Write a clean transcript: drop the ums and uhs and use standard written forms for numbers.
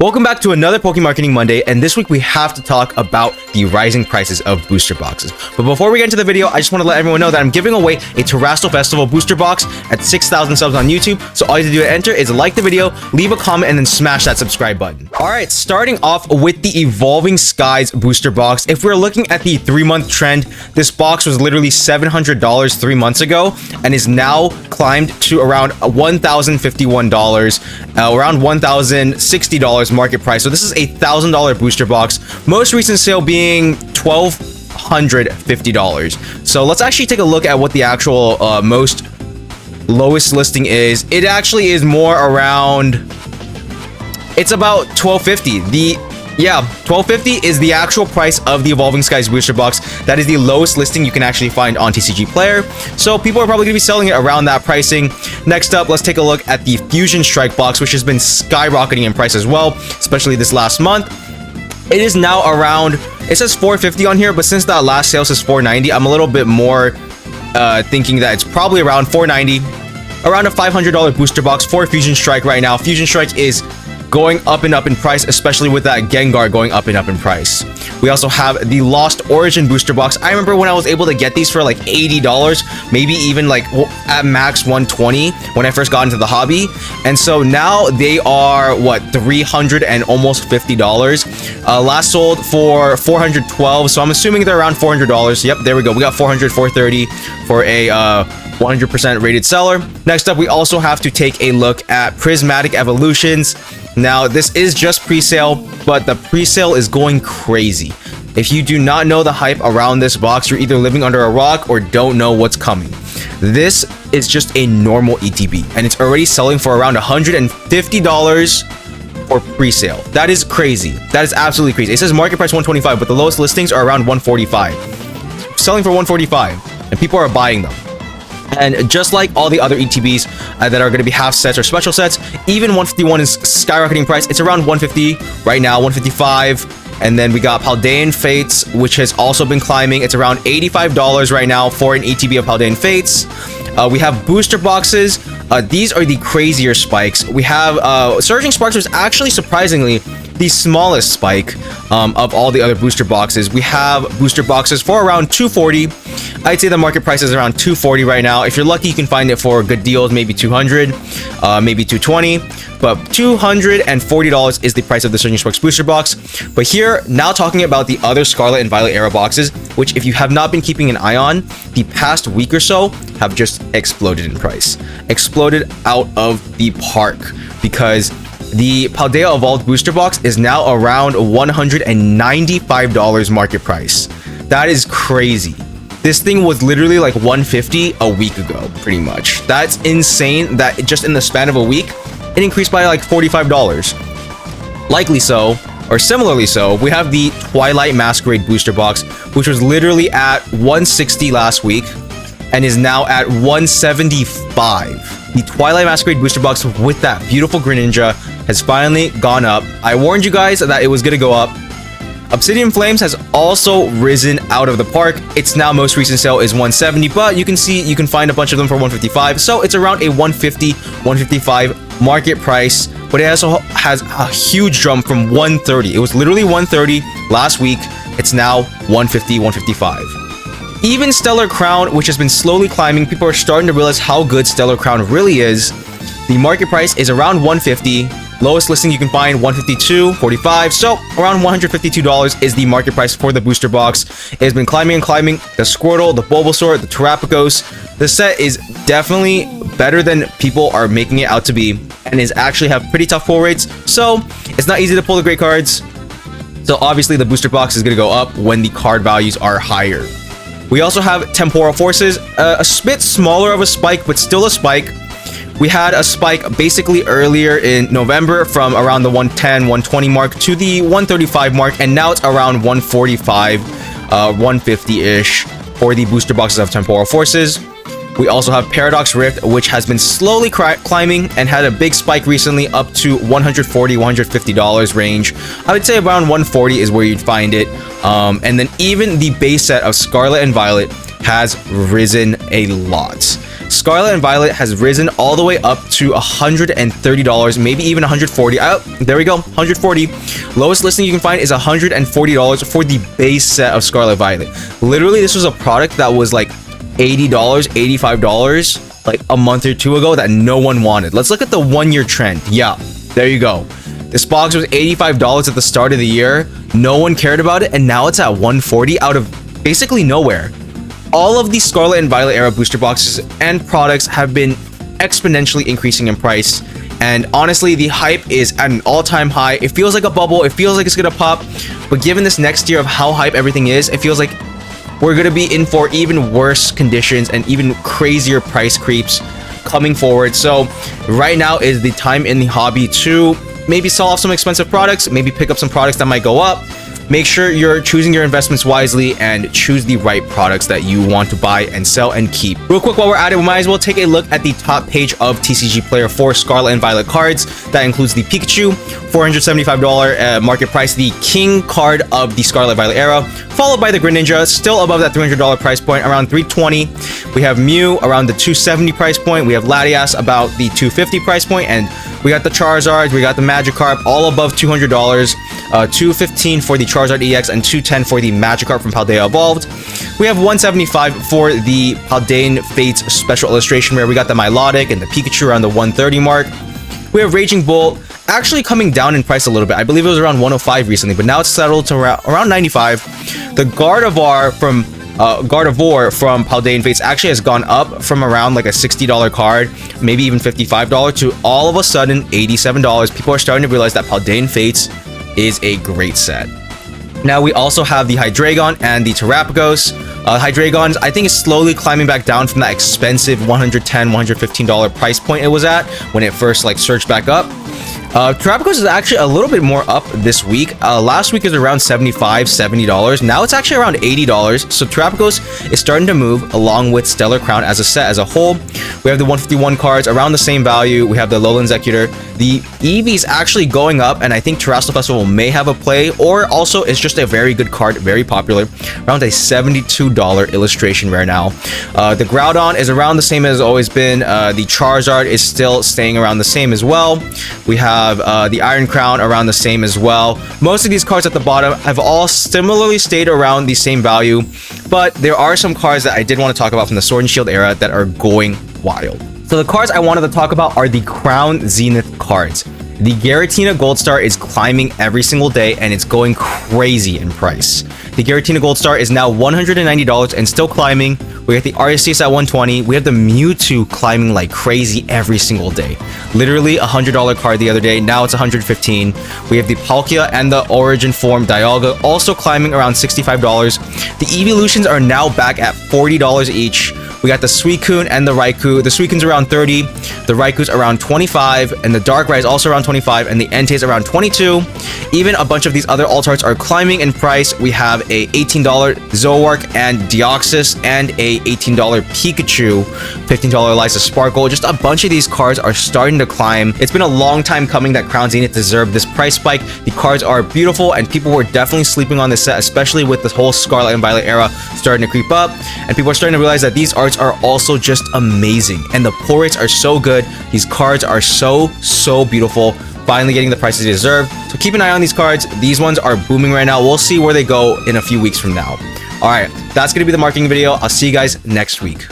Welcome back to another Pokemon Marketing Monday, and this week we have to talk about the rising prices of booster boxes. But before we get into the video, I just want to let everyone know that I'm giving away a Terrestrial Festival booster box at 6,000 subs on YouTube. So all you have to do to enter is like the video, leave a comment, and then smash that subscribe button. Alright, starting off with the Evolving Skies booster box. If we're looking at the 3-month trend, this box was literally $700 3 months ago and is now climbed to around $1,051, around $1,060 market price. So this is a $1,000 booster box, most recent sale being $1,250. So let's actually take a look at what the actual most lowest listing is. It actually is more around, it's about $1,250. $1,250 is the actual price of the Evolving Skies booster box. That is the lowest listing you can actually find on TCG Player. So people are probably going to be selling it around that pricing. Next up, let's take a look at the Fusion Strike box, which has been skyrocketing in price as well, especially this last month. It is now around, it says $450 on here, but since that last sale says $490, I'm a little bit more thinking that it's probably around $490, around a $500 booster box for Fusion Strike right now. Fusion Strike is going up and up in price, especially with that Gengar going up and up in price. We also have the Lost Origin booster box. I remember when I was able to get these for like $80, maybe even like at max $120 when I first got into the hobby. And so now they are what, $300 and almost $50. Last sold for $412, so I'm assuming they're around $400. Yep, there we go. We got $400, $430 for a 100% rated seller. Next up, we also have to take a look at Prismatic Evolutions. Now, this is just pre-sale, but the pre-sale is going crazy. If you do not know the hype around this box, you're either living under a rock or don't know what's coming. This is just a normal ETB, and it's already selling for around $150 for pre-sale. That is crazy. That is absolutely crazy. It says market price $125, but the lowest listings are around $145. Selling for $145, and people are buying them. And just like all the other ETBs that are going to be half sets or special sets, even 151 is skyrocketing price. It's around 150 right now, 155. And then we got Paldean Fates, which has also been climbing. It's around $85 right now for an ETB of Paldean Fates. We have booster boxes. These are the crazier spikes. We have Surging Sparks, was actually surprisingly the smallest spike of all the other booster boxes. We have booster boxes for around $240. I'd say the market price is around $240 right now. If you're lucky, you can find it for good deals, maybe $200, maybe $220. But $240 is the price of the Surging Sparks booster box. But here, now talking about the other Scarlet and Violet era boxes, which if you have not been keeping an eye on, the past week or so have just exploded in price. Exploded out of the park, because the Paldea Evolved booster box is now around $195 market price. That is crazy. This thing was literally like $150 a week ago, pretty much. That's insane that just in the span of a week, it increased by like $45. Likely so, or similarly so, we have the Twilight Masquerade booster box, which was literally at $160 last week and is now at $175. The Twilight Masquerade booster box with that beautiful Greninja has finally gone up. I warned you guys that it was going to go up. Obsidian Flames has also risen out of the park. Its now most recent sale is $170, but you can see you can find a bunch of them for $155. So it's around a $150, $155 market price, but it also has a huge jump from $130. It was literally $130 last week. It's now $150, $155. Even Stellar Crown, which has been slowly climbing, people are starting to realize how good Stellar Crown really is. The market price is around $150. Lowest listing you can find, $152.45. So around $152 is the market price for the booster box. It has been climbing and climbing. The Squirtle, the Bulbasaur, the Terrapagos. The set is definitely better than people are making it out to be, and is actually have pretty tough pull rates. So it's not easy to pull the great cards. So obviously the booster box is going to go up when the card values are higher. We also have Temporal Forces, a bit smaller of a spike, but still a spike. We had a spike basically earlier in November from around the 110, 120 mark to the 135 mark, and now it's around 145, 150-ish for the booster boxes of Temporal Forces. We also have Paradox Rift, which has been slowly climbing and had a big spike recently up to $140, $150 range. I would say around 140 is where you'd find it. And then even the base set of Scarlet and Violet has risen a lot. Scarlet and Violet has risen all the way up to $130, maybe even $140. Oh, there we go, $140. Lowest listing you can find is $140 for the base set of Scarlet Violet. Literally, this was a product that was like $80, $85 like a month or two ago that no one wanted. Let's look at the 1 year trend. Yeah, there you go. This box was $85 at the start of the year. No one cared about it, and now it's at $140 out of basically nowhere. All of the Scarlet and Violet era booster boxes and products have been exponentially increasing in price. And honestly, the hype is at an all-time high. It feels like a bubble. It feels like it's gonna pop. But given this next year of how hype everything is, it feels like we're gonna be in for even worse conditions and even crazier price creeps coming forward. So right now is the time in the hobby to maybe sell off some expensive products, maybe pick up some products that might go up. Make sure you're choosing your investments wisely and choose the right products that you want to buy and sell and keep. Real quick, while we're at it, we might as well take a look at the top page of TCG Player for Scarlet and Violet cards. That includes the Pikachu, $475 market price, the King card of the Scarlet Violet era, followed by the Greninja, still above that $300 price point, around $320. We have Mew around the $270 price point. We have Latias about the $250 price point, and we got the Charizard, we got the Magikarp, all above $200. $215 for the Charizard EX and $210 for the Magikarp from Paldea Evolved. We have $175 for the Paldean Fates special illustration where we got the Milotic and the Pikachu around the $130 mark. We have Raging Bolt actually coming down in price a little bit. I believe it was around $105 recently, but now it's settled to around $95. The Gardevoir from Paldean Fates actually has gone up from around like a $60 card, maybe even $55 to all of a sudden $87. People are starting to realize that Paldean Fates is a great set. Now we also have the Hydreigon and the Terrapagos. Hydreigon, I think, is slowly climbing back down from that expensive $110, $115 price point it was at when it first like surged back up. Terrapagos is actually a little bit more up this week. Last week it was around $75, $70. Now it's actually around $80. So Terrapagos is starting to move along with Stellar Crown as a set as a whole. We have the 151 cards around the same value. We have the Lowland Executor. The Eevee is actually going up, and I think Terrestrial Festival may have a play, or also it's just a very good card, very popular. Around a $72 illustration rare now. The Groudon is around the same as it's always been. The Charizard is still staying around the same as well. We have the Iron Crown around the same as well. Most of these cards at the bottom have all similarly stayed around the same value, but there are some cards that I did want to talk about from the Sword and Shield era that are going wild. So the cards I wanted to talk about are the Crown Zenith cards. The Giratina Gold Star is climbing every single day, and it's going crazy in price. The Giratina Gold Star is now $190 and still climbing. We got the Arceus at $120. We have the Mewtwo climbing like crazy every single day. Literally a $100 card the other day. Now it's $115. We have the Palkia and the Origin Form Dialga also climbing around $65. The Evolutions are now back at $40 each. We got the Suicune and the Raikou. The Suicune's around $30, the Raikou's around $25, and the Darkrai is also around $25, and the Entei's around $22. Even a bunch of these other Altarts are climbing in price. We have a $18 Zoroark and Deoxys, and a $18 Pikachu, $15 Eliza Sparkle. Just a bunch of these cards are starting to climb. It's been a long time coming that Crown Zenith deserved this price spike. The cards are beautiful, and people were definitely sleeping on this set, especially with this whole Scarlet and Violet era starting to creep up, and people are starting to realize that these arts are also just amazing, and the pull rates are so good. These cards are so beautiful, finally getting the prices they deserve. So keep an eye on these cards. These ones are booming right now. We'll see where they go in a few weeks from now. All right, that's gonna be the marketing video. I'll see you guys next week.